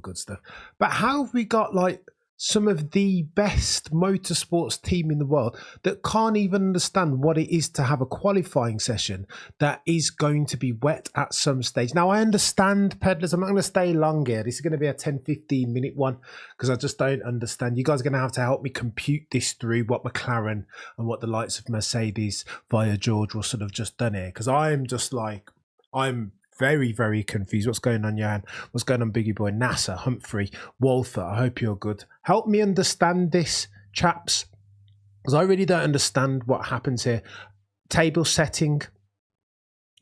good stuff. But how have we got like some of the best motorsports team in the world that can't even understand what it is to have a qualifying session that is going to be wet at some stage? Now, I understand, peddlers, I'm not going to stay long here. This is going to be a 10-15 minute one because I just don't understand. You guys are going to have to help me compute this through what McLaren and what the likes of Mercedes via George Russell have just done here, because I'm just like, I'm very, very confused. What's going on, Johan? What's going on, Biggie Boy? NASA, Humphrey, Walther, I hope you're good. Help me understand this, chaps, because I really don't understand what happens here. Table setting,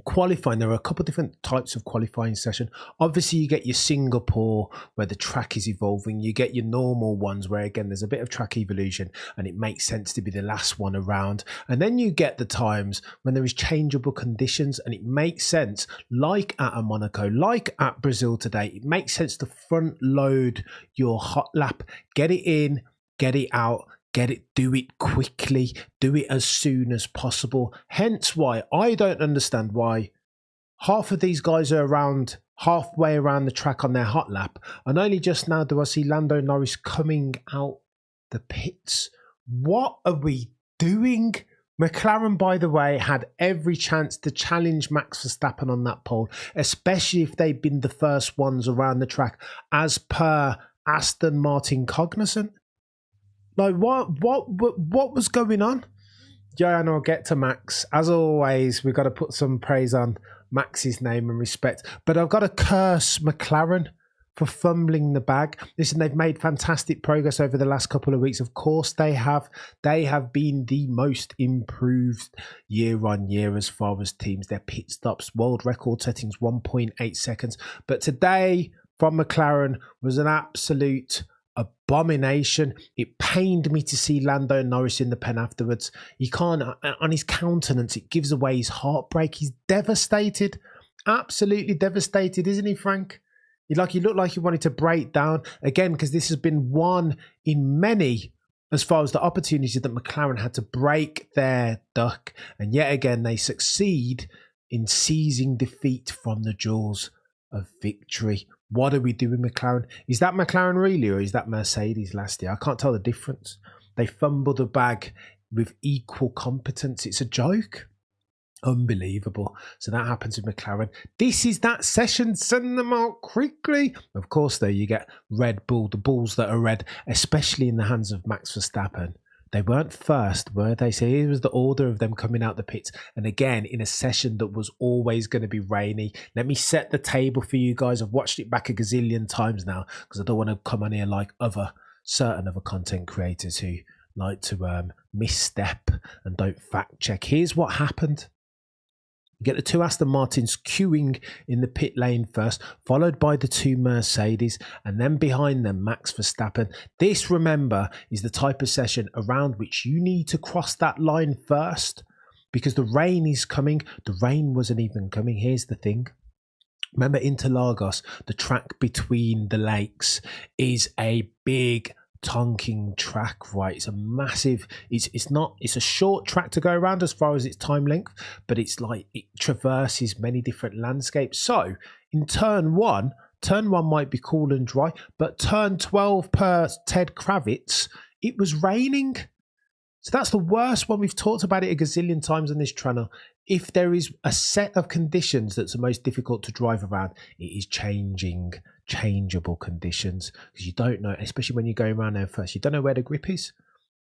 qualifying. There are a couple of different types of qualifying session. Obviously, you get your Singapore where the track is evolving. You get your normal ones where, again, there's a bit of track evolution and it makes sense to be the last one around. And then you get the times when there is changeable conditions and it makes sense, like at a Monaco, like at Brazil today, it makes sense to front load your hot lap, get it in, get it out, get it, do it quickly, do it as soon as possible. Hence why I don't understand why half of these guys are around halfway around the track on their hot lap, and only just now do I see Lando Norris coming out the pits. What are we doing? McLaren, by the way, had every chance to challenge Max Verstappen on that pole, especially if they'd been the first ones around the track, as per Aston Martin cognizant. Like, what was going on? Yeah, and I'll get to Max. As always, we've got to put some praise on Max's name and respect. But I've got to curse McLaren for fumbling the bag. Listen, they've made fantastic progress over the last couple of weeks. Of course they have. They have been the most improved year on year as far as teams. Their pit stops, world record settings, 1.8 seconds. But today, from McLaren, was an absolute abomination. It pained me to see Lando Norris in the pen afterwards. He can't, on his countenance, it gives away his heartbreak. He's devastated, absolutely devastated, isn't he, Frank? He looked like he wanted to break down again, because this has been one in many as far as the opportunity that McLaren had to break their duck, and yet again they succeed in seizing defeat from the jaws of victory. What are we doing, McLaren? Is that McLaren really, or is that Mercedes last year? I can't tell the difference. They fumble the bag with equal competence. It's a joke. Unbelievable. So that happens with McLaren. This is that session. Send them out quickly. Of course, though, you get Red Bull, the balls that are red, especially in the hands of Max Verstappen. They weren't first, were they? So here was the order of them coming out the pits. And again, in a session that was always going to be rainy. Let me set the table for you guys. I've watched it back a gazillion times now because I don't want to come on here like certain other content creators who like to misstep and don't fact check. Here's what happened. You get the two Aston Martins queuing in the pit lane first, followed by the two Mercedes, and then behind them, Max Verstappen. This, remember, is the type of session around which you need to cross that line first, because the rain is coming. The rain wasn't even coming. Here's the thing. Remember, Interlagos, the track between the lakes, is a big tonking track, right? It's a massive, it's a short track to go around as far as its time length, but it's like it traverses many different landscapes. So in turn one might be cool and dry, but turn 12 per Ted Kravitz, it was raining. So that's the worst one. We've talked about it a gazillion times on this channel. If there is a set of conditions that's the most difficult to drive around, it is changeable conditions, because you don't know, especially when you're going around there first, you don't know where the grip is.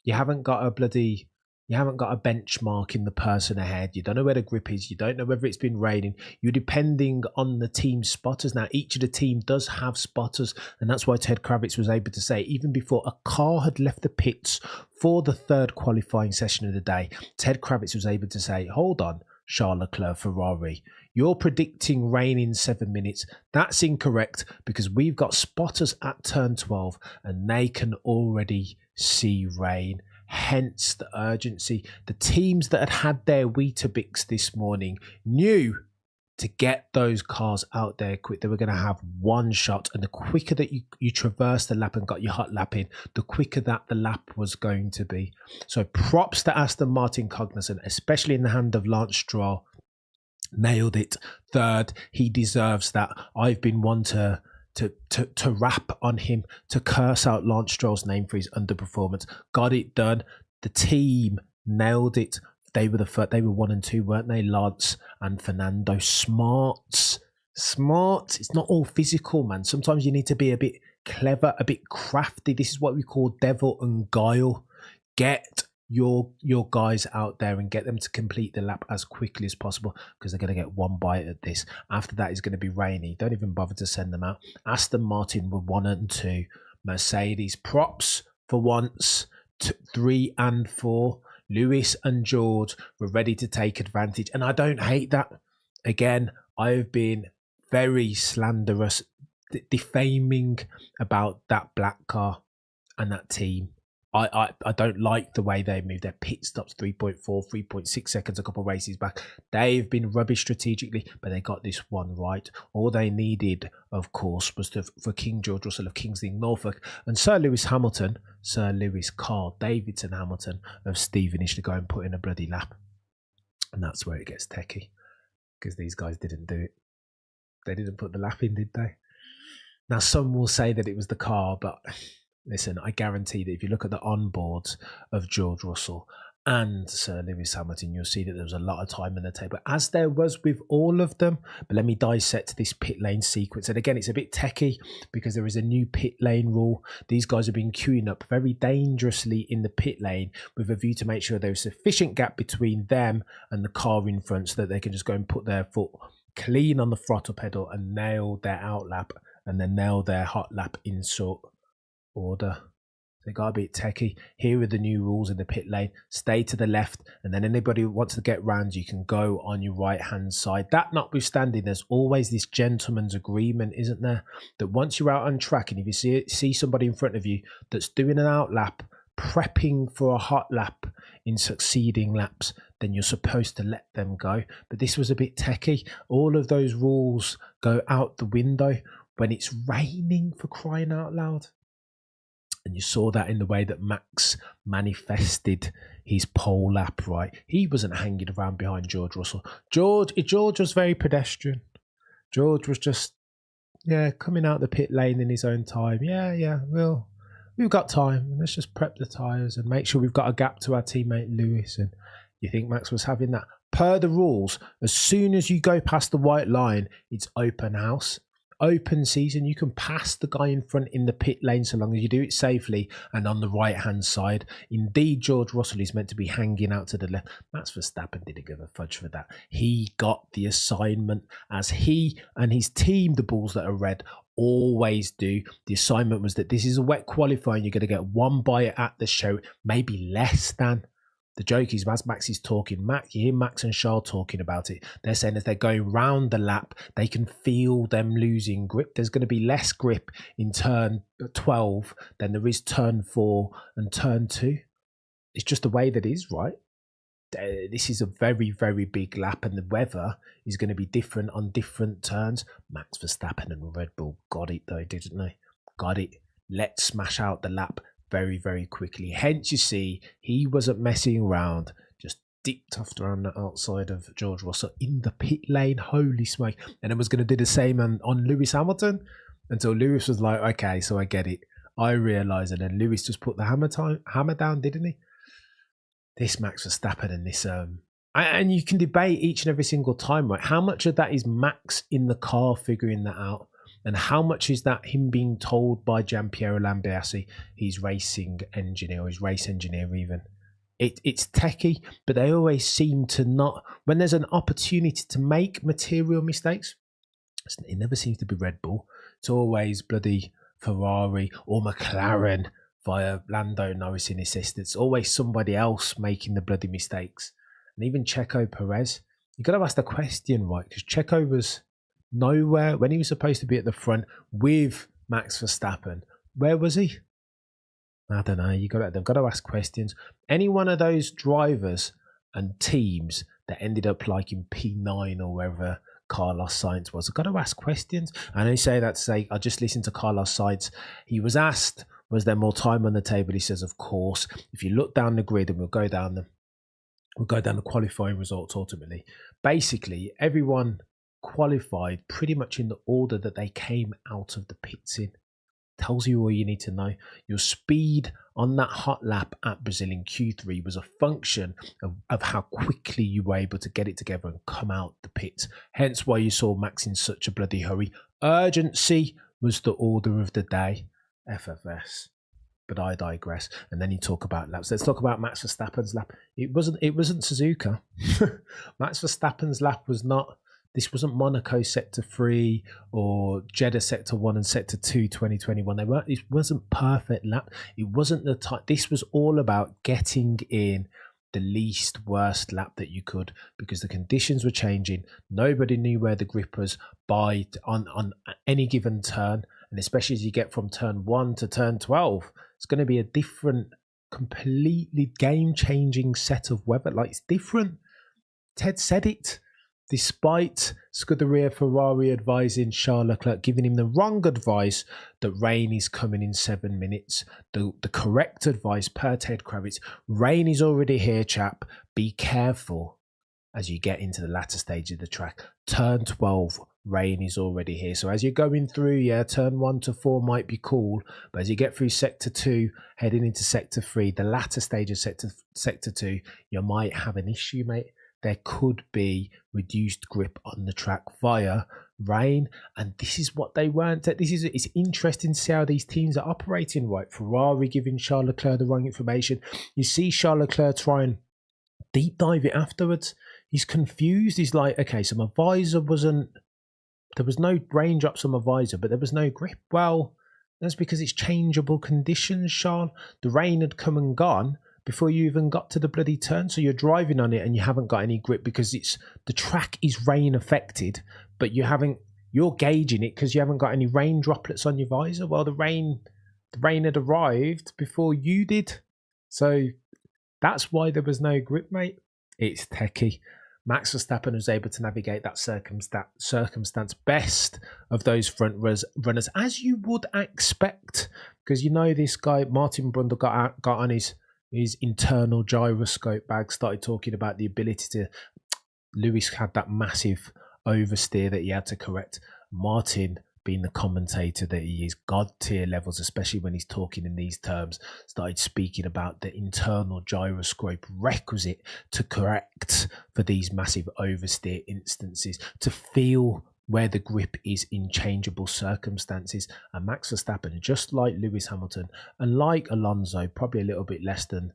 You haven't got a benchmark in the person ahead. You don't know where the grip is. You don't know whether it's been raining. You're depending on the team spotters. Now, each of the team does have spotters, and that's why Ted Kravitz was able to say, even before a car had left the pits for the third qualifying session of the day, Ted Kravitz was able to say, hold on, Charles Leclerc Ferrari, you're predicting rain in 7 minutes. That's incorrect, because we've got spotters at turn 12 and they can already see rain. Hence the urgency. The teams that had their Weetabix this morning knew to get those cars out there quick. They were going to have one shot, and the quicker that you traversed the lap and got your hot lap in, the quicker that the lap was going to be. So props to Aston Martin cognizant, especially in the hand of Lance Stroll. Nailed it. Third, he deserves that. I've been one to to rap on him, to curse out Lance Stroll's name for his underperformance. Got it done. The team nailed it. They were they were 1 and 2, weren't they? Lance and Fernando. Smart. It's not all physical, man. Sometimes you need to be a bit clever, a bit crafty. This is what we call devil and guile. Get your guys out there and get them to complete the lap as quickly as possible, because they're going to get one bite at this. After that, it's going to be rainy. Don't even bother to send them out. Aston Martin were 1 and 2. Mercedes, props for once. 3 and 4. Lewis and George were ready to take advantage, and I don't hate that. Again, I've been very slanderous, defaming about that black car and that team. I don't like the way they moved their pit stops 3.4, 3.6 seconds a couple of races back. They've been rubbish strategically, but they got this one right. All they needed, of course, was for King George Russell of Kingsley, Norfolk, and Sir Lewis Carl Davidson Hamilton of Stevenage to go and put in a bloody lap. And that's where it gets techie, because these guys didn't do it. They didn't put the lap in, did they? Now, some will say that it was the car, but listen, I guarantee that if you look at the onboards of George Russell and Sir Lewis Hamilton, you'll see that there was a lot of time in the table, as there was with all of them. But let me dissect this pit lane sequence. And again, it's a bit techie because there is a new pit lane rule. These guys have been queuing up very dangerously in the pit lane with a view to make sure there's sufficient gap between them and the car in front so that they can just go and put their foot clean on the throttle pedal and nail their out lap and then nail their hot lap in sort order. They got a bit techie. Here are the new rules in the pit lane. Stay to the left, and then anybody who wants to get round, you can go on your right hand side. That notwithstanding, there's always this gentleman's agreement, isn't there? That once you're out on track and if you see somebody in front of you that's doing an out lap, prepping for a hot lap in succeeding laps, then you're supposed to let them go. But this was a bit techie. All of those rules go out the window when it's raining, for crying out loud. And you saw that in the way that Max manifested his pole lap, right? He wasn't hanging around behind George Russell. George was very pedestrian. George was just, coming out the pit lane in his own time. We've got time. Let's just prep the tyres and make sure we've got a gap to our teammate Lewis. And you think Max was having that? Per the rules, as soon as you go past the white line, it's open house. Open season, you can pass the guy in front in the pit lane so long as you do it safely and on the right hand side. Indeed, George Russell is meant to be hanging out to the left. Max Verstappen didn't give a fudge for that. He got the assignment, as he and his team, the Bulls that are red, always do. The assignment was that this is a wet qualifying. You're going to get one bite at the show, maybe less than. The joke is, as Max is talking, you hear Max and Charles talking about it. They're saying as they're going round the lap, they can feel them losing grip. There's going to be less grip in turn 12 than there is turn 4 and turn 2. It's just the way that is, right? This is a very, very big lap, and the weather is going to be different on different turns. Max Verstappen and Red Bull got it though, didn't they? Got it. Let's smash out the lap very, very quickly. Hence, you see, he wasn't messing around, just dipped off around the outside of George Russell in the pit lane. Holy smoke. And it was going to do the same on Lewis Hamilton until Lewis was like, okay, so I get it. I realise it. And Lewis just put the hammer down, didn't he? This Max Verstappen and this... and you can debate each and every single time, right? How much of that is Max in the car figuring that out? And how much is that him being told by Gianpiero Lambiase, his racing engineer, or his race engineer even? It's techie, but they always seem to not... When there's an opportunity to make material mistakes, it never seems to be Red Bull. It's always bloody Ferrari or McLaren via Lando Norris in assist. It's always somebody else making the bloody mistakes. And even Checo Perez. You've got to ask the question, right? Because Checo was... nowhere when he was supposed to be at the front with Max Verstappen. Where was he? I don't know. They've got to ask questions. Any one of those drivers and teams that ended up like in P9 or wherever Carlos Sainz was, I've got to ask questions. And I say that to say, I just listened to Carlos Sainz. He was asked, was there more time on the table? He says, of course. If you look down the grid, and we'll go down the qualifying results ultimately. Basically, everyone qualified pretty much in the order that they came out of the pits in. Tells you all you need to know. Your speed on that hot lap at Brazil in Q3 was a function of how quickly you were able to get it together and come out the pits. Hence why you saw Max in such a bloody hurry. Urgency was the order of the day. FFS. But I digress. And then you talk about laps. Let's talk about Max Verstappen's lap. It wasn't Suzuka. Max Verstappen's lap was not. This wasn't Monaco Sector 3 or Jeddah Sector 1 and Sector 2 2021. It wasn't perfect lap. It wasn't the time. This was all about getting in the least worst lap that you could, because the conditions were changing. Nobody knew where the grip was on any given turn. And especially as you get from turn 1 to turn 12, it's going to be a different, completely game-changing set of weather. Like, it's different. Ted said it. Despite Scuderia Ferrari advising Charles Leclerc, giving him the wrong advice that rain is coming in 7 minutes, the correct advice per Ted Kravitz, rain is already here, chap. Be careful as you get into the latter stage of the track. Turn 12, rain is already here. So as you're going through, turn 1 to 4 might be cool, but as you get through Sector 2, heading into Sector 3, the latter stage of Sector 2, you might have an issue, mate. There could be reduced grip on the track via rain, and this is what they weren't. It's interesting to see how these teams are operating. Right, Ferrari giving Charles Leclerc the wrong information. You see Charles Leclerc try and deep dive it afterwards. He's confused. He's like, okay, so my visor wasn't. There was no raindrops on my visor, but there was no grip. Well, that's because it's changeable conditions, Charles. The rain had come and gone before you even got to the bloody turn. So you're driving on it and you haven't got any grip because the track is rain affected, but you're gauging it because you haven't got any rain droplets on your visor. Well, the rain had arrived before you did. So that's why there was no grip, mate. It's techie. Max Verstappen was able to navigate that circumstance best of those front runners, as you would expect, because this guy, Martin Brundle, got on his internal gyroscope bag, started talking about the ability to. Lewis had that massive oversteer that he had to correct. Martin, being the commentator that he is, god tier levels, especially when he's talking in these terms, started speaking about the internal gyroscope requisite to correct for these massive oversteer instances, to feel where the grip is in changeable circumstances. And Max Verstappen, just like Lewis Hamilton and like Alonso, probably a little bit less than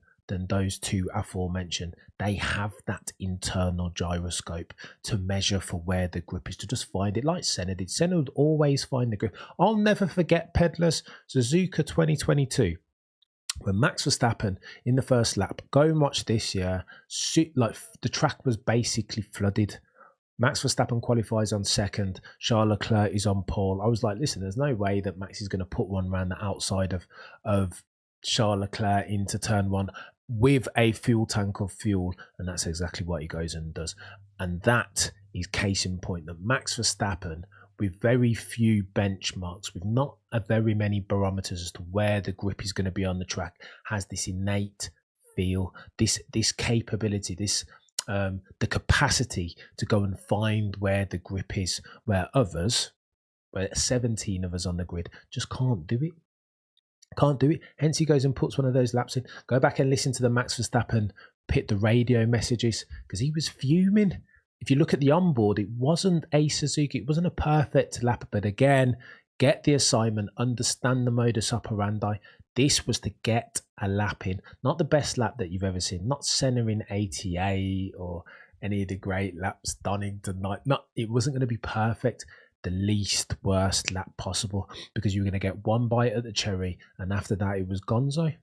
those two aforementioned, they have that internal gyroscope to measure for where the grip is, to just find it, like Senna did. Senna would always find the grip. I'll never forget, Pedlers, Suzuka 2022, when Max Verstappen in the first lap, go and watch this year, like the track was basically flooded. Max Verstappen qualifies on second. Charles Leclerc is on pole. I was like, listen, there's no way that Max is going to put one around the outside of Charles Leclerc into turn 1 with a fuel tank of fuel. And that's exactly what he goes and does. And that is case in point that Max Verstappen, with very few benchmarks, with not a very many barometers as to where the grip is going to be on the track, has this innate feel, this capability, the capacity to go and find where the grip is, where 17 of us on the grid just can't do it. Hence he goes and puts one of those laps in. Go back and listen to the Max Verstappen the radio messages, because he was fuming. If you look at the onboard, it wasn't a Suzuki, it wasn't a perfect lap, but again, get the assignment, understand the modus operandi. This was to get a lap in, not the best lap that you've ever seen, not Senna in 88 or any of the great laps, Donington. It wasn't going to be perfect. The least worst lap possible, because you were going to get one bite at the cherry, and after that it was gonzo.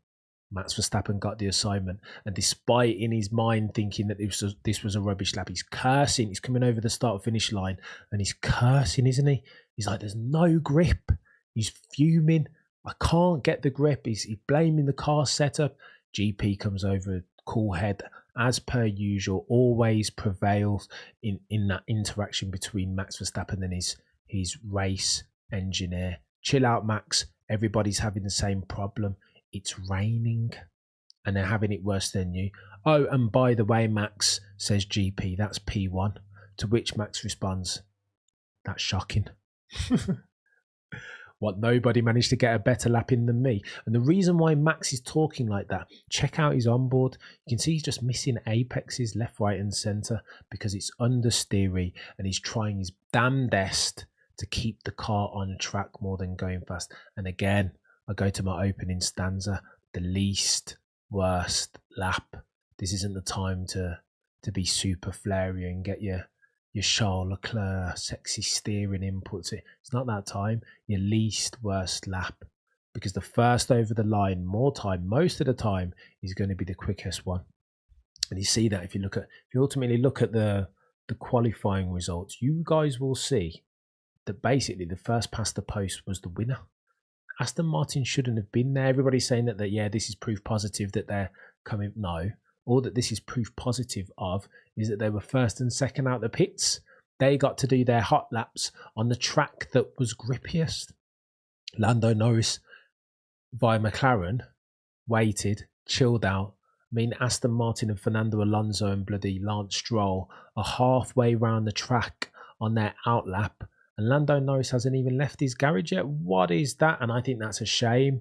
Max Verstappen got the assignment, and despite in his mind thinking that this was a rubbish lap, he's cursing. He's coming over the start finish line and he's cursing, isn't he? He's like, there's no grip. He's fuming. I can't get the grip. He's blaming the car setup. GP comes over, cool head, as per usual, always prevails in that interaction between Max Verstappen and his race engineer. Chill out, Max. Everybody's having the same problem. It's raining and they're having it worse than you. Oh, and by the way, Max, says GP, that's P1. To which Max responds, That's shocking. What, nobody managed to get a better lap in than me? And the reason why Max is talking like that, check out his onboard. You can see he's just missing apexes left, right and centre because it's understeery and he's trying his damnedest to keep the car on track more than going fast. And again, I go to my opening stanza, the least worst lap. This isn't the time to be super flary and get your Charles Leclerc sexy steering inputs. It's not that time. Your least worst lap, because the first over the line most of the time is going to be the quickest one. And you see that if you ultimately look at the qualifying results, you guys will see that basically the first past the post was the winner. Aston Martin shouldn't have been there. Everybody's saying that yeah, this is proof positive that they're coming. No. All that this is proof positive of is that they were first and second out the pits. They got to do their hot laps on the track that was grippiest. Lando Norris via McLaren waited, chilled out. I mean, Aston Martin and Fernando Alonso and bloody Lance Stroll are halfway around the track on their outlap, and Lando Norris hasn't even left his garage yet. What is that? And I think that's a shame.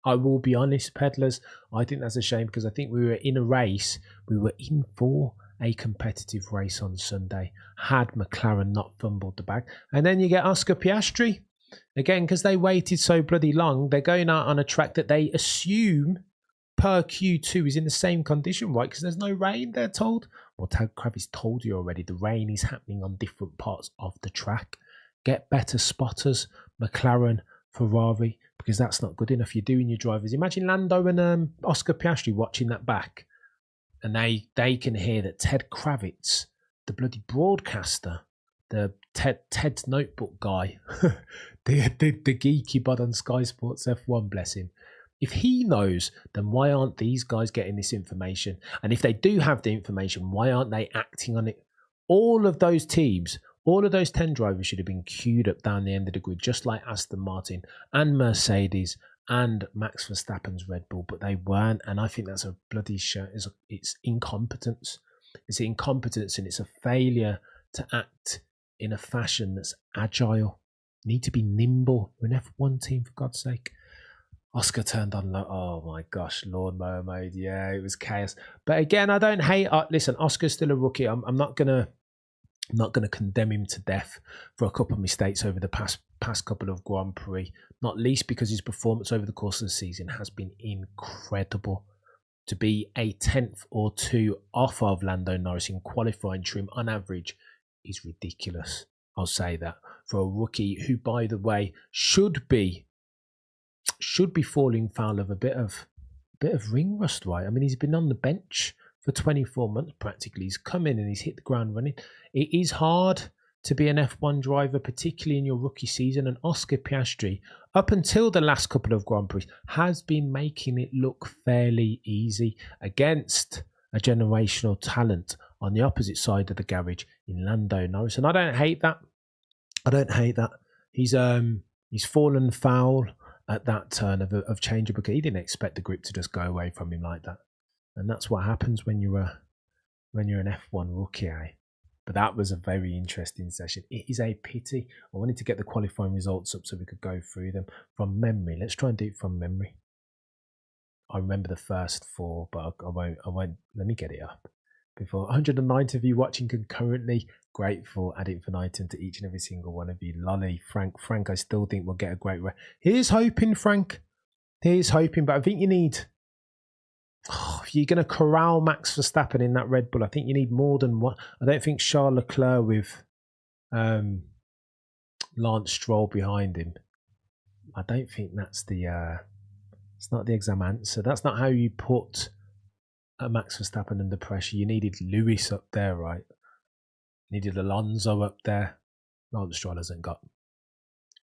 I will be honest, peddlers, I think that's a shame because I think we were in a race. We were in for a competitive race on Sunday had McLaren not fumbled the bag. And then you get Oscar Piastri. Again, because they waited so bloody long, they're going out on a track that they assume per Q2 is in the same condition, right? Because there's no rain, they're told. Well, Ted Kravitz told you already, the rain is happening on different parts of the track. Get better spotters, McLaren, Ferrari, because that's not good enough. You're doing your drivers. Imagine Lando and Oscar Piastri watching that back, and they can hear that Ted Kravitz, the bloody broadcaster, the Ted's Notebook guy, the geeky bud on Sky Sports F1, bless him. If he knows, then why aren't these guys getting this information? And if they do have the information, why aren't they acting on it? All of those teams, all of those 10 drivers should have been queued up down the end of the grid, just like Aston Martin and Mercedes and Max Verstappen's Red Bull, but they weren't. And I think that's a bloody show. It's incompetence. It's incompetence, and it's a failure to act in a fashion that's agile. You need to be nimble. We're an F1 team, for God's sake. Oscar turned on, oh my gosh, lawnmower mode. Yeah, it was chaos. But again, I don't hate. Listen, Oscar's still a rookie. I'm not gonna condemn him to death for a couple of mistakes over the past couple of Grand Prix, not least because his performance over the course of the season has been incredible. To be a 10th or 2 off of Lando Norris in qualifying trim on average is ridiculous. I'll say that for a rookie who, by the way, should be falling foul of a bit of ring rust, right? I mean, he's been on the bench for 24 months practically. He's come in and he's hit the ground running. It is hard to be an F1 driver, particularly in your rookie season, and Oscar Piastri, up until the last couple of Grand Prix, has been making it look fairly easy against a generational talent on the opposite side of the garage in Lando Norris. And I don't hate that. He's fallen foul at that turn of change, because he didn't expect the grip to just go away from him like that. And that's what happens when you're an F1 rookie, eh? But that was a very interesting session. It is a pity. I wanted to get the qualifying results up so we could go through them from memory. Let's try and do it from memory. I remember the first 4, but I won't. Let me get it up. Before 190 of you watching concurrently, grateful ad infinitum to each and every single one of you. Lolly, Frank, I still think we'll get a great race. Here's hoping, Frank. Here's hoping, but I think you need... if you're going to corral Max Verstappen in that Red Bull, I think you need more than one. I don't think Charles Leclerc with Lance Stroll behind him, I don't think that's it's not the exam answer. That's not how you put Max Verstappen under pressure. You needed Lewis up there, right? You needed Alonso up there. Lance Stroll hasn't got...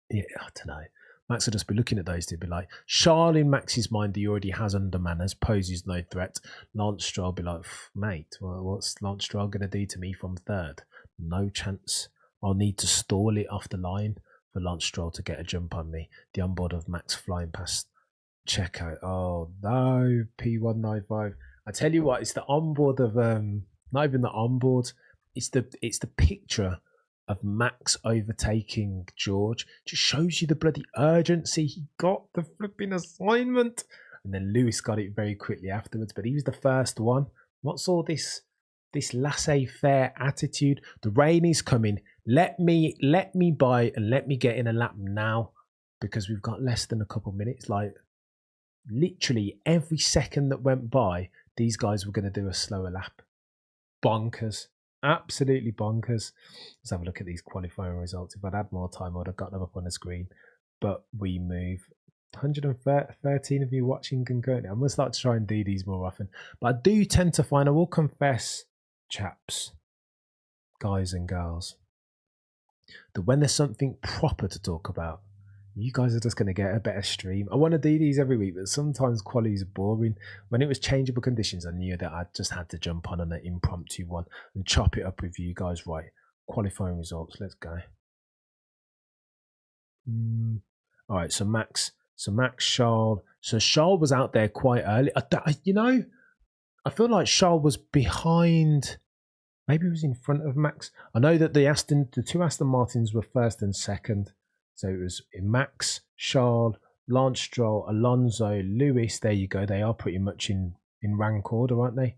Yeah, I don't know. Max will just be looking at those to be like, Charles in Max's mind, he already has under manners, poses no threat. Lance Stroll will be like, mate, well, what's Lance Stroll going to do to me from third? No chance. I'll need to stall it off the line for Lance Stroll to get a jump on me. The onboard of Max flying past checkout. Oh no, P195. I tell you what, it's the onboard of not even the onboard. It's the picture of Max overtaking George. Just shows you the bloody urgency. He got the flipping assignment. And then Lewis got it very quickly afterwards, but he was the first one. What's all this laissez-faire attitude? The rain is coming. Let me buy and let me get in a lap now, because we've got less than a couple minutes. Like, literally every second that went by, these guys were going to do a slower lap. Bonkers. Absolutely bonkers. Let's have a look at these qualifying results. If I'd had more time, I would have got them up on the screen. But we move. 113 of you watching concurrently. I must like to try and do these more often. But I do tend to find, I will confess, chaps, guys and girls, that when there's something proper to talk about, you guys are just going to get a better stream. I want to do these every week, but sometimes quali is boring. When it was changeable conditions, I knew that I just had to jump on an impromptu one and chop it up with you guys. Right, qualifying results. Let's go. All right, so Max, Charles. So Charles was out there quite early. I feel like Charles was behind. Maybe he was in front of Max. I know that the two Aston Martins were first and second. So it was Max, Charles, Lance Stroll, Alonso, Lewis. There you go. They are pretty much in rank order, aren't they?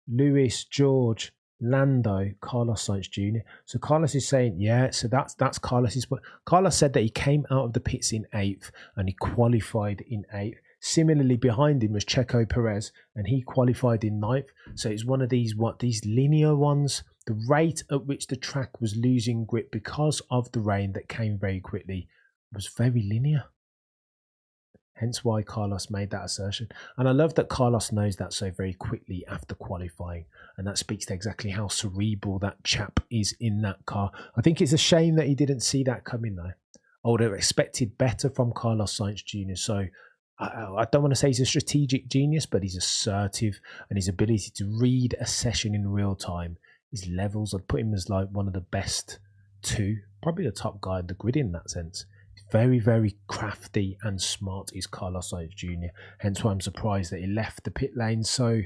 Lewis, George, Lando, Carlos Sainz Jr. So Carlos is saying, yeah, so that's Carlos's. Carlos said that he came out of the pits in 8th and he qualified in 8th. Similarly, behind him was Checo Perez, and he qualified in 9th. So it's one of these linear ones. The rate at which the track was losing grip because of the rain that came very quickly was very linear. Hence why Carlos made that assertion. And I love that Carlos knows that so very quickly after qualifying. And that speaks to exactly how cerebral that chap is in that car. I think it's a shame that he didn't see that coming, though. I would have expected better from Carlos Sainz Jr. So I don't want to say he's a strategic genius, but he's assertive, and his ability to read a session in real time, his levels, I'd put him as like one of the best two, probably the top guy in the grid in that sense. Very, very crafty and smart is Carlos Sainz Jr. Hence why I'm surprised that he left the pit lane so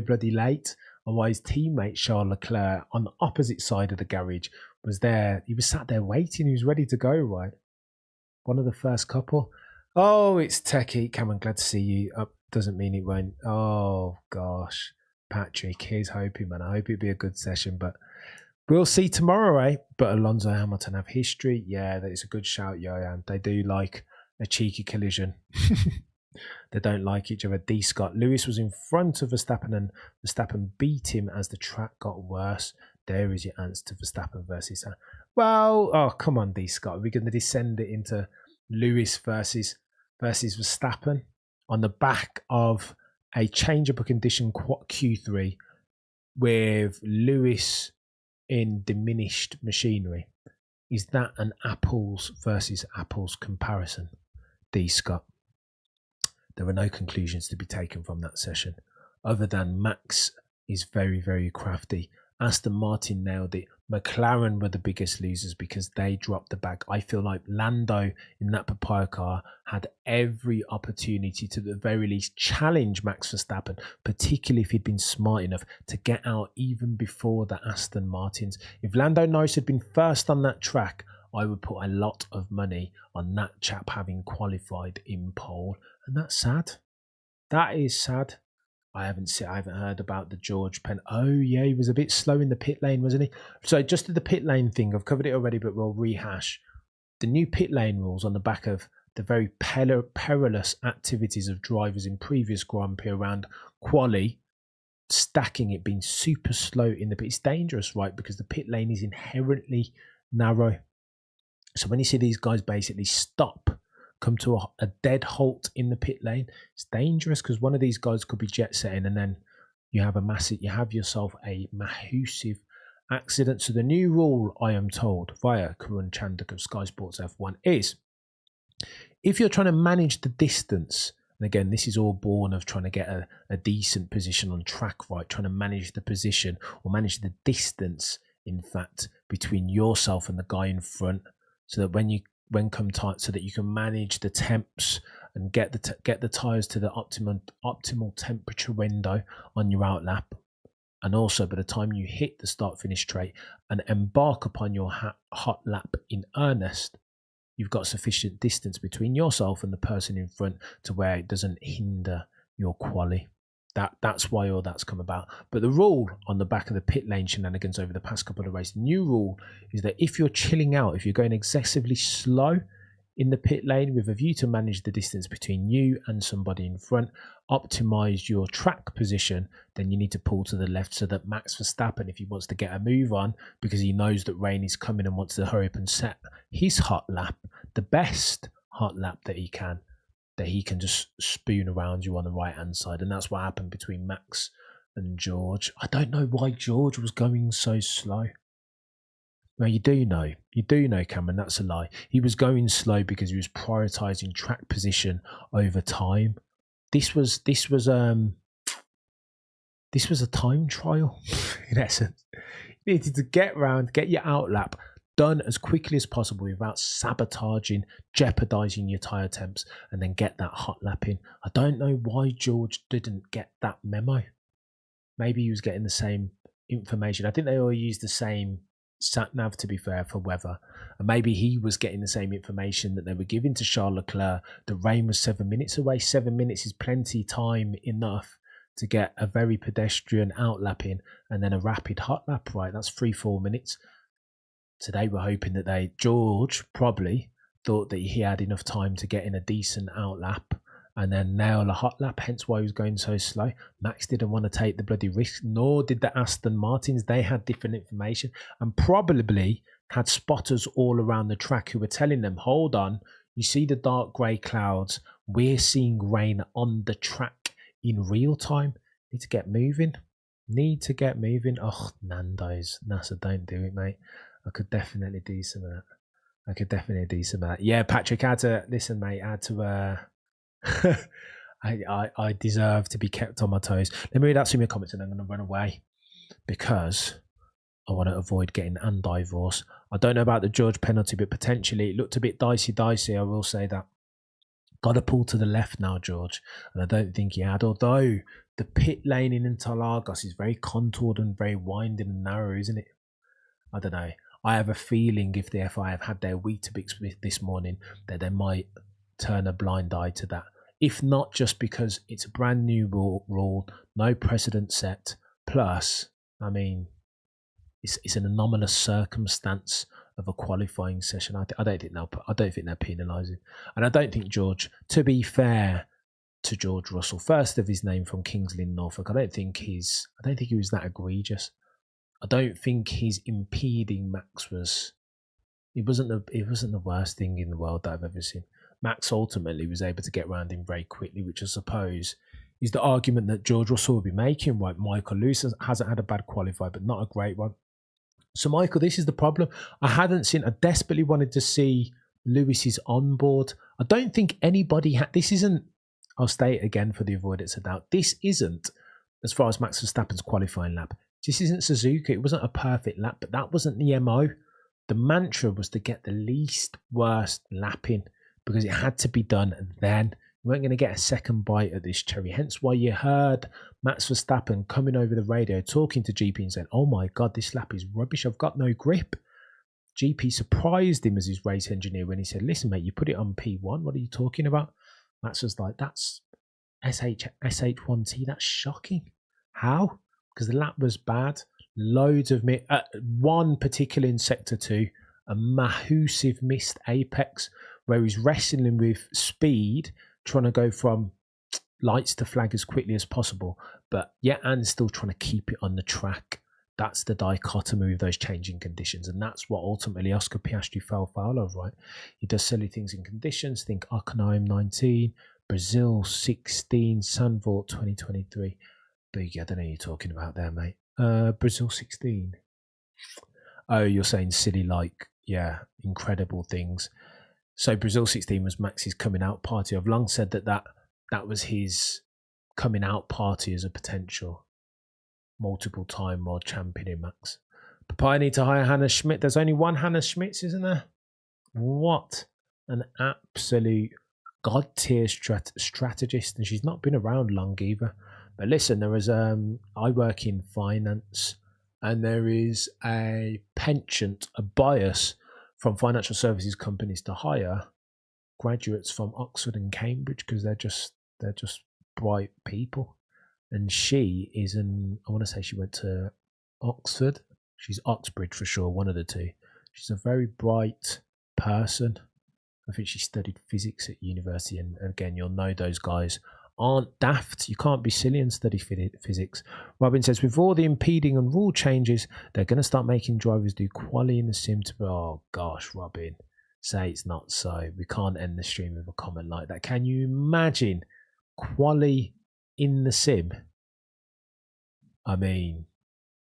bloody late. Otherwise, teammate Charles Leclerc on the opposite side of the garage was there. He was sat there waiting. He was ready to go, right? One of the first couple. Oh, it's Techie. Cameron, glad to see you. Up doesn't mean it won't. Oh, gosh. Patrick, here's hoping, man. I hope it'll be a good session, but we'll see tomorrow, eh? But Alonso Hamilton have history. Yeah, that is a good shout, Johan. They do like a cheeky collision. They don't like each other. D. Scott. Lewis was in front of Verstappen, and Verstappen beat him as the track got worse. There is your answer to Verstappen versus... Well, oh, come on, D. Scott. We're going to descend it into Lewis versus Verstappen on the back of a changeable condition Q3 with Lewis in diminished machinery. Is that an apples versus apples comparison? D. Scott. There were no conclusions to be taken from that session other than Max is very, very crafty. Aston Martin nailed it. McLaren were the biggest losers because they dropped the bag. I feel like Lando in that papaya car had every opportunity to, at the very least, challenge Max Verstappen, particularly if he'd been smart enough to get out even before the Aston Martins. If Lando Norris had been first on that track, I would put a lot of money on that chap having qualified in pole. And that's sad. That is sad. I haven't heard about the George Penn. Oh, yeah, he was a bit slow in the pit lane, wasn't he? So just to the pit lane thing, I've covered it already, but we'll rehash. The new pit lane rules on the back of the very perilous activities of drivers in previous Grand Prix around Quali, stacking it, being super slow in the pit. It's dangerous, right? Because the pit lane is inherently narrow. So when you see these guys basically stop, come to a dead halt in the pit lane, it's dangerous because one of these guys could be jet setting, and then you have yourself a massive accident. So the new rule, I am told via Karun Chandak of Sky Sports F1, is if you're trying to manage the distance, and again, this is all born of trying to get a decent position on track, right? Trying to manage the position or manage the distance, in fact, between yourself and the guy in front, so that when come time, so that you can manage the temps and get the tires to the optimal temperature window on your outlap. And also, by the time you hit the start-finish straight and embark upon your hot lap in earnest, you've got sufficient distance between yourself and the person in front to where it doesn't hinder your quali. That's why all that's come about. But the rule on the back of the pit lane shenanigans over the past couple of races, the new rule is that if you're chilling out, if you're going excessively slow in the pit lane with a view to manage the distance between you and somebody in front, optimize your track position, then you need to pull to the left so that Max Verstappen, if he wants to get a move on because he knows that rain is coming and wants to hurry up and set his hot lap, the best hot lap that he can just spoon around you on the right hand side. And that's what happened between Max and George. I don't know why George was going so slow. No, you do know, Cameron, that's a lie. He was going slow because he was prioritizing track position over time. This was a time trial, in essence. You needed to get your outlap done as quickly as possible without sabotaging, jeopardizing your tyre temps, and then get that hot lap in. I don't know why George didn't get that memo. Maybe he was getting the same information. I think they all used the same sat nav, to be fair, for weather, and maybe he was getting the same information that they were giving to Charles Leclerc. The rain was 7 minutes away. 7 minutes is plenty time enough to get a very pedestrian outlap in and then a rapid hot lap, right? That's 3-4 minutes. Today we're hoping that George probably thought that he had enough time to get in a decent outlap and then nail a hot lap, hence why he was going so slow. Max didn't want to take the bloody risk, nor did the Aston Martins. They had different information and probably had spotters all around the track who were telling them, hold on, you see the dark grey clouds, we're seeing rain on the track in real time. Need to get moving. Oh, Nando's. NASA, don't do it, mate. I could definitely do some of that. Yeah, Patrick, I had to, listen, mate, I had to... I deserve to be kept on my toes. Let me read out some of your comments and I'm going to run away because I want to avoid getting and divorce. I don't know about the George penalty, but potentially it looked a bit dicey. I will say that. Got to pull to the left now, George, and I don't think he had. Although the pit lane in Interlagos is very contoured and very winding and narrow, isn't it? I don't know. I have a feeling if the FI have had their Weetabix this morning, that they might turn a blind eye to that. If not just because it's a brand new rule, no precedent set. Plus, I mean, it's an anomalous circumstance of a qualifying session. I don't think they're penalising, and I don't think George. To be fair to George Russell, first of his name from Kingsley, Norfolk, I don't think he was that egregious. I don't think his impeding Max was. It wasn't the worst thing in the world that I've ever seen. Max ultimately was able to get around him very quickly, which I suppose is the argument that George Russell will be making. Right, Michael Lewis hasn't had a bad qualifier, but not a great one. So, Michael, this is the problem. I desperately wanted to see Lewis's onboard. I don't think anybody this isn't, I'll state it again for the avoidance of doubt, this isn't, as far as Max Verstappen's qualifying lap, this isn't Suzuka. It wasn't a perfect lap, but that wasn't the MO. The mantra was to get the least worst lap in, because it had to be done, and then you weren't going to get a second bite at this cherry. Hence why you heard Max Verstappen coming over the radio talking to GP and saying, oh my God, this lap is rubbish. I've got no grip. GP surprised him as his race engineer when he said, listen, mate, you put it on P1. What are you talking about? Max was like, that's SH1T. That's shocking. How? Because the lap was bad. Loads of one particular in Sector 2, a massive missed apex, where he's wrestling with speed, trying to go from lights to flag as quickly as possible, but and still trying to keep it on the track. That's the dichotomy of those changing conditions, and that's what ultimately Oscar Piastri fell foul of, right? He does silly things in conditions. Think Hockenheim 19, Brazil 16, Zandvoort 2023. Boogie, I don't know what you're talking about there, mate. Brazil 16. Oh, you're saying silly, like, incredible things. So Brazil 16 was Max's coming out party. I've long said that was his coming out party as a potential multiple time world champion in Max. Papaya need to hire Hannah Schmidt. There's only one Hannah Schmitz, isn't there? What an absolute god tier strategist. And she's not been around long either. But listen, there is I work in finance, and there is a penchant, a bias from financial services companies to hire graduates from Oxford and Cambridge because they're just bright people. And she is I want to say she went to Oxford. She's Oxbridge for sure, one of the two. She's a very bright person. I think she studied physics at university, and again, you'll know those guys aren't daft. You can't be silly and study physics. Robin says, with all the impeding and rule changes, they're going to start making drivers do quali in the sim. Oh gosh, Robin, say it's not so. We can't end the stream with a comment like that. Can you imagine quali in the sim? I mean,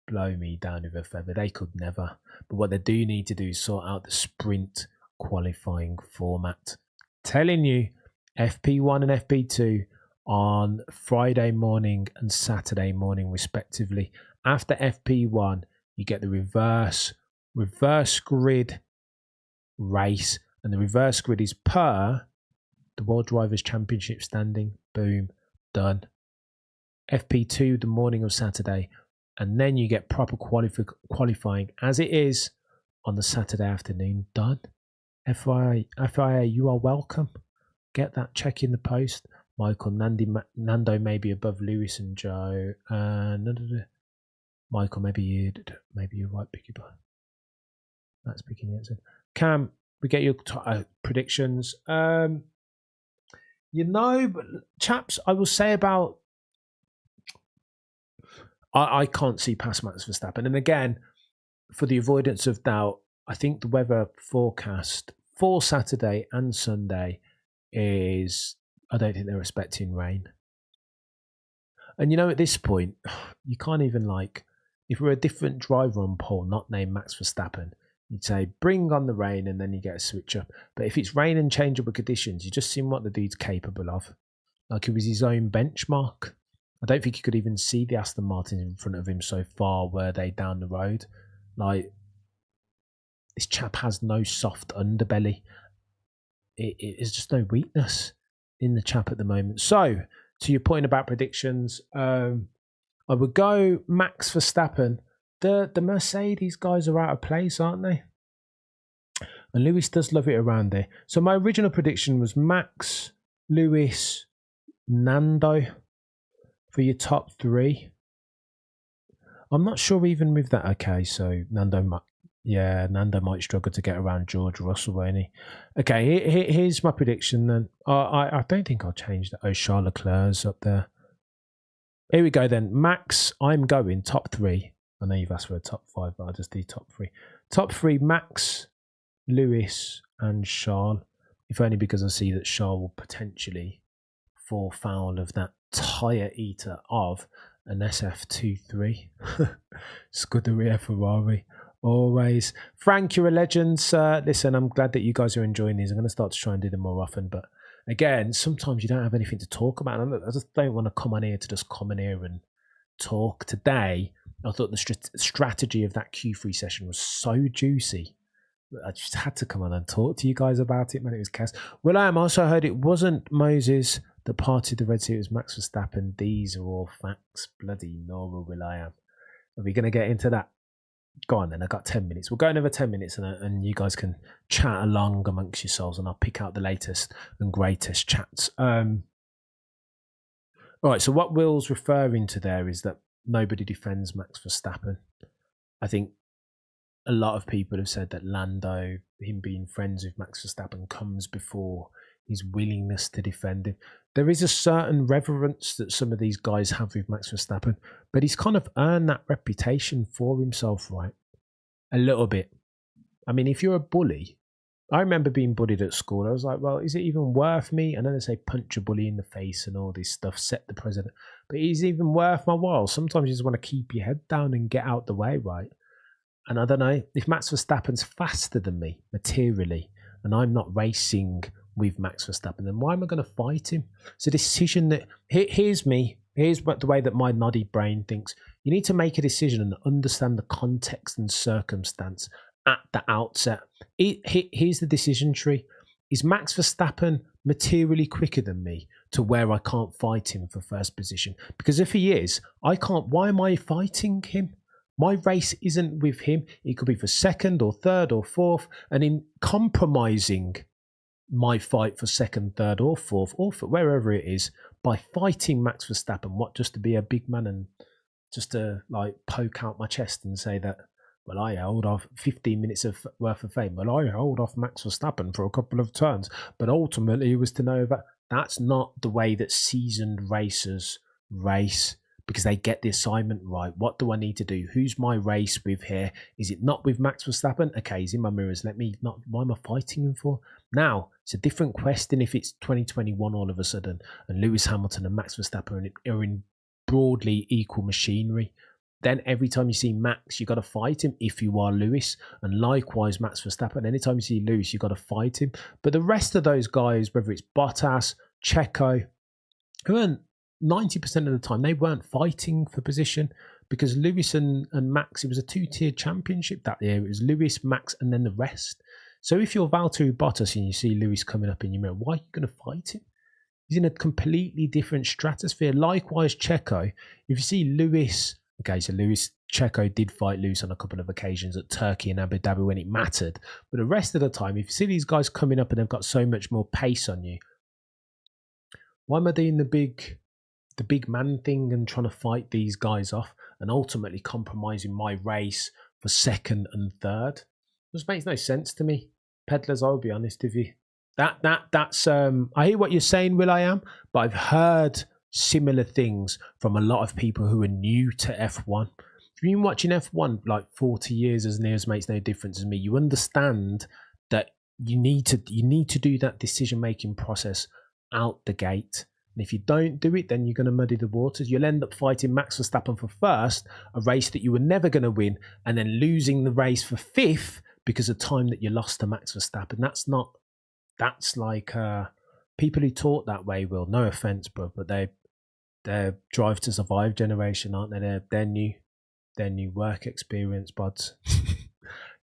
blow me down with a feather. They could never. But what they do need to do is sort out the sprint qualifying format. Telling you, FP1 and FP2 on Friday morning and Saturday morning respectively. After FP1, you get the reverse grid race, and the reverse grid is per the World Drivers' Championship standing. Boom, done. FP2 the morning of Saturday, and then you get proper qualifying as it is on the Saturday afternoon. Done. FIA, you are welcome. Get that check in the post. Michael, Nando may be above Lewis and Joe. Michael, maybe you're right, Biggie Boy. That's picking the answer. Cam, we get your predictions. But chaps, I will say about I can't see past Max Verstappen. And again, for the avoidance of doubt, I think the weather forecast for Saturday and Sunday is, I don't think they're expecting rain. And at this point, you can't even if we're a different driver on pole, not named Max Verstappen, you'd say, bring on the rain, and then you get a switch up. But if it's rain and changeable conditions, you just seen what the dude's capable of. Like, it was his own benchmark. I don't think you could even see the Aston Martin in front of him, so far were they down the road. Like, this chap has no soft underbelly. It's just no weakness in the chap at the moment. So, to your point about predictions, I would go Max Verstappen. The Mercedes guys are out of place, aren't they? And Lewis does love it around there. So my original prediction was Max, Lewis, Nando for your top three. I'm not sure even with that. Okay, so Nando might struggle to get around George Russell, won't he? Okay, here's my prediction then. I don't think I'll change that. Oh, Charles Leclerc's up there. Here we go then. Max, I'm going top three. I know you've asked for a top five, but I'll just do top three. Top three, Max, Lewis, and Charles. If only because I see that Charles will potentially fall foul of that tyre eater of an SF23. Scuderia Ferrari. Always. Frank, you're a legend, sir. Listen, I'm glad that you guys are enjoying these. I'm going to start to try and do them more often. But again, sometimes you don't have anything to talk about. I just don't want to come on here to just come on here and talk. Today, I thought the strategy of that Q3 session was so juicy. I just had to come on and talk to you guys about it, man. It was chaos. Well, I also heard it wasn't Moses that parted the Red Sea. It was Max Verstappen. These are all facts. Bloody Nora Will.i.am. Are we going to get into that? Go on then, I got 10 minutes. We'll go another 10 minutes and you guys can chat along amongst yourselves, and I'll pick out the latest and greatest chats. All right, so what Will's referring to there is that nobody defends Max Verstappen. I think a lot of people have said that Lando, him being friends with Max Verstappen, comes before his willingness to defend him. There is a certain reverence that some of these guys have with Max Verstappen, but he's kind of earned that reputation for himself, right? A little bit. I mean, if you're a bully, I remember being bullied at school. I was like, well, is it even worth me? And then they say punch a bully in the face and all this stuff, set the president. But is it even worth my while? Sometimes you just want to keep your head down and get out the way, right? And I don't know, if Max Verstappen's faster than me materially, and I'm not racing with Max Verstappen, then why am I going to fight him? It's a decision that, here's me, here's what the way that my noddy brain thinks. You need to make a decision and understand the context and circumstance at the outset. Here's the decision tree. is Max Verstappen materially quicker than me to where I can't fight him for first position? Because if he is, I can't. Why am I fighting him? My race isn't with him. It could be for second or third or fourth. And in compromising my fight for second, third or fourth, or for wherever it is, by fighting Max Verstappen, what, just to be a big man and just to like poke out my chest and say that, well, I held off 15 minutes of worth of fame. Well, I held off Max Verstappen for a couple of turns, but ultimately it was to know that that's not the way that seasoned racers race, because they get the assignment right. What do I need to do? Who's my race with here? Is it not with Max Verstappen? Okay, he's in my mirrors. Let me not. Why am I fighting him for? Now, it's a different question if it's 2021 all of a sudden and Lewis Hamilton and Max Verstappen are in broadly equal machinery. Then every time you see Max, you got to fight him if you are Lewis. And likewise, Max Verstappen, anytime you see Lewis, you got to fight him. But the rest of those guys, whether it's Bottas, Checo, who weren't 90% of the time, they weren't fighting for position, because Lewis and Max, it was a two-tiered championship that year. It was Lewis, Max, and then the rest. So if you're Valtteri Bottas and you see Lewis coming up in your mirror, why are you going to fight him? He's in a completely different stratosphere. Likewise, Checo, if you see Lewis... Okay, so Checo did fight Lewis on a couple of occasions at Turkey and Abu Dhabi when it mattered. But the rest of the time, if you see these guys coming up and they've got so much more pace on you, why am I doing the big man thing and trying to fight these guys off and ultimately compromising my race for second and third? It just makes no sense to me. Peddlers, I'll be honest with you. That's I hear what you're saying, will.i.am, but I've heard similar things from a lot of people who are new to F1. If you've been watching F1 like 40 years, as near as makes no difference to me, you understand that you need to do that decision-making process out the gate. And if you don't do it, then you're going to muddy the waters. You'll end up fighting Max Verstappen for first, a race that you were never going to win, and then losing the race for fifth because of time that you lost to Max Verstappen. That's like people who talk that way will, no offense, bro, but they're Drive to Survive generation, aren't they? Their new work experience, buds.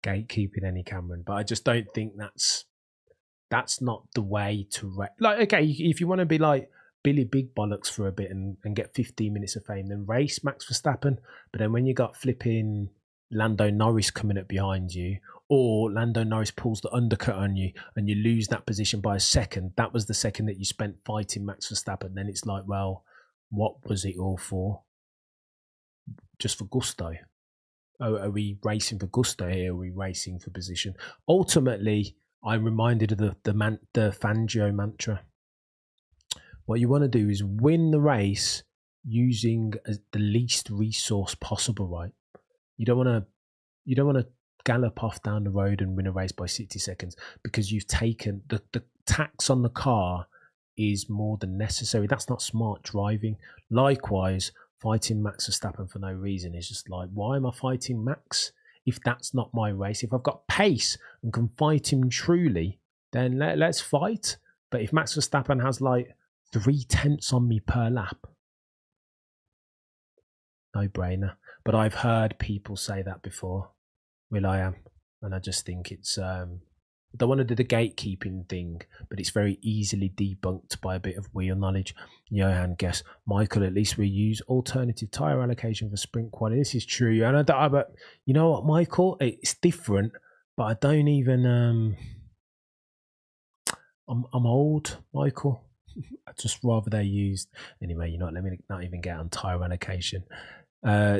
Gatekeeping any Cameron. But I just don't think that's not the way to like, okay, if you want to be like Billy Big Bollocks for a bit and get 15 minutes of fame, then race Max Verstappen. But then when you got flipping Lando Norris coming up behind you, or Lando Norris pulls the undercut on you and you lose that position by a second, that was the second that you spent fighting Max Verstappen, then it's like, well, what was it all for? Just for gusto? Oh, are we racing for gusto here? Are we racing for position? Ultimately, I'm reminded of the Fangio mantra. What you want to do is win the race using the least resource possible, right? You don't want to gallop off down the road and win a race by 60 seconds because you've taken the tax on the car is more than necessary. That's not smart driving. Likewise, fighting Max Verstappen for no reason is just like, why am I fighting Max if that's not my race? If I've got pace and can fight him truly, then let's fight. But if Max Verstappen has like 0.3 on me per lap, no brainer. But I've heard people say that before, will.i.am, and I just think it's I don't want to do the gatekeeping thing, but it's very easily debunked by a bit of wheel knowledge. Johan guess, Michael, at least we use alternative tyre allocation for sprint quality. This is true. And but you know what, Michael? It's different, but I don't even... I'm old, Michael. I'd just rather they used... Anyway, let me not even get on tyre allocation.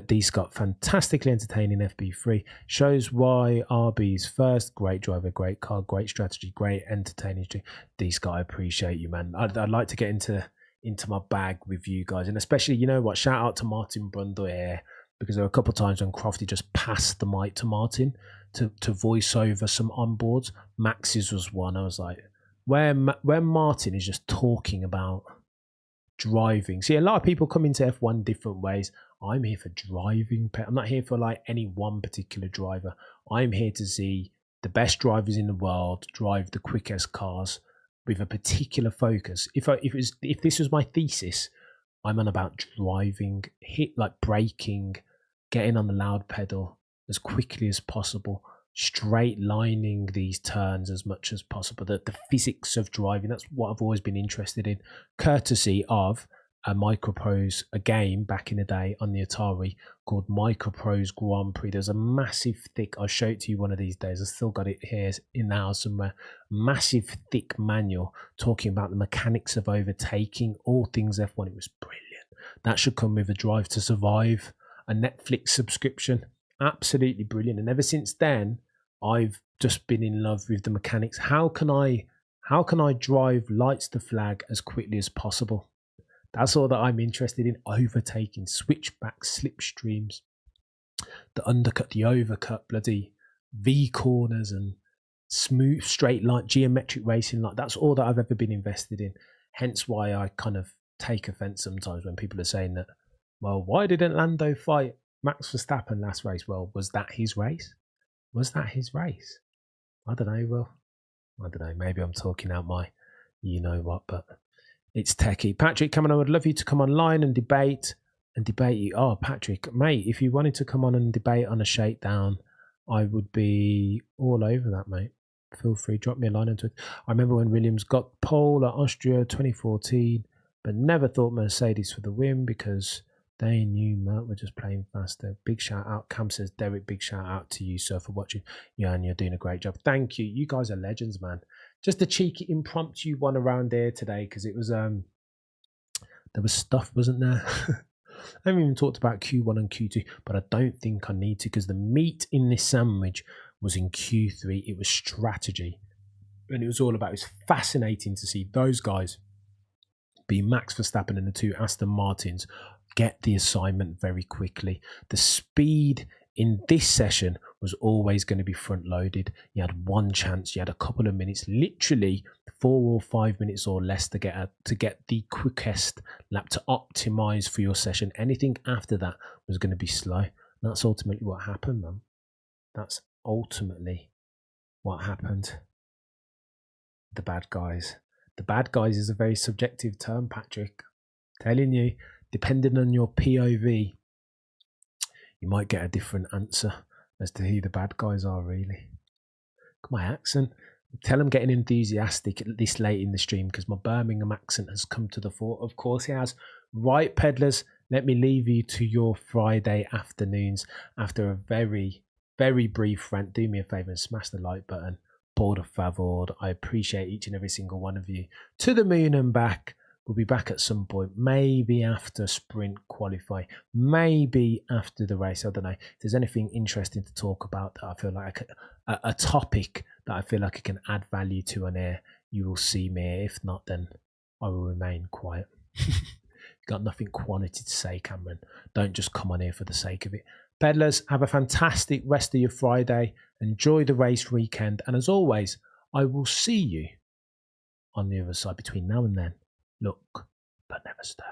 D Scott, fantastically entertaining FB3, shows why RB's first. Great driver, great car, great strategy, great entertaining. D Scott, I appreciate you, man. I'd like to get into my bag with you guys, and especially, you know what, shout out to Martin Brundle here, because there were a couple of times when Crofty just passed the mic to Martin to voice over some onboards. Max's was one. I was like, when Martin is just talking about driving. See, a lot of people come into F1 different ways. I'm here for driving. I'm not here for like any one particular driver. I'm here to see the best drivers in the world drive the quickest cars with a particular focus. If this was my thesis, I'm on about driving, braking, getting on the loud pedal as quickly as possible, straight lining these turns as much as possible. The physics of driving, that's what I've always been interested in, courtesy of a Microprose, a game back in the day on the Atari called Microprose Grand Prix. There's a massive thick, I'll show it to you one of these days, I've still got it here in the house somewhere, massive thick manual talking about the mechanics of overtaking, all things F1. It was brilliant. That should come with a Drive to Survive, a Netflix subscription. Absolutely brilliant. And ever since then, I've just been in love with the mechanics. How can I drive lights to flag as quickly as possible? That's all that I'm interested in. Overtaking, switchbacks, slipstreams, the undercut, the overcut, bloody V corners and smooth straight line, geometric racing. Like, that's all that I've ever been invested in. Hence why I kind of take offense sometimes when people are saying that, well, why didn't Lando fight Max Verstappen last race? Well, was that his race? Was that his race? I don't know. Well, I don't know. Maybe I'm talking out my you know what, but it's techie. Patrick, come on, I would love you to come online and debate you. Oh, Patrick, mate, if you wanted to come on and debate on a shakedown, I would be all over that, mate. Feel free, drop me a line on Twitter. I remember when Williams got pole at Austria 2014, but never thought Mercedes for the win because they knew Mert were just playing faster. Big shout out. Cam says, Derek, big shout out to you, sir, for watching. Yeah, and you're doing a great job. Thank you. You guys are legends, man. Just a cheeky impromptu one around here today because it was there was stuff, wasn't there? I haven't even talked about Q1 and Q2, but I don't think I need to because the meat in this sandwich was in Q3. It was strategy. And it was all about, it was fascinating to see those guys, be Max Verstappen and the two Aston Martins, get the assignment very quickly. The speed in this session was always going to be front loaded. You had one chance, you had a couple of minutes, literally 4 or 5 minutes or less to get the quickest lap to optimize for your session. Anything after that was going to be slow. And that's ultimately what happened, man. That's ultimately what happened. The bad guys. The bad guys is a very subjective term, Patrick. Telling you, depending on your POV, you might get a different answer as to who the bad guys are, really. Look at my accent. Tell I'm getting enthusiastic this late in the stream because my Birmingham accent has come to the fore. Of course it has. Right, peddlers, let me leave you to your Friday afternoons after a very, very brief rant. Do me a favour and smash the like button. Board of Favored. I appreciate each and every single one of you. To the moon and back. We'll be back at some point, maybe after sprint qualify, maybe after the race. I don't know. If there's anything interesting to talk about that I feel like a topic that I feel like I can add value to on air, you will see me. If not, then I will remain quiet. Got nothing quantity to say, Cameron. Don't just come on here for the sake of it. Peddlers, have a fantastic rest of your Friday. Enjoy the race weekend. And as always, I will see you on the other side. Between now and then, look, but never stir.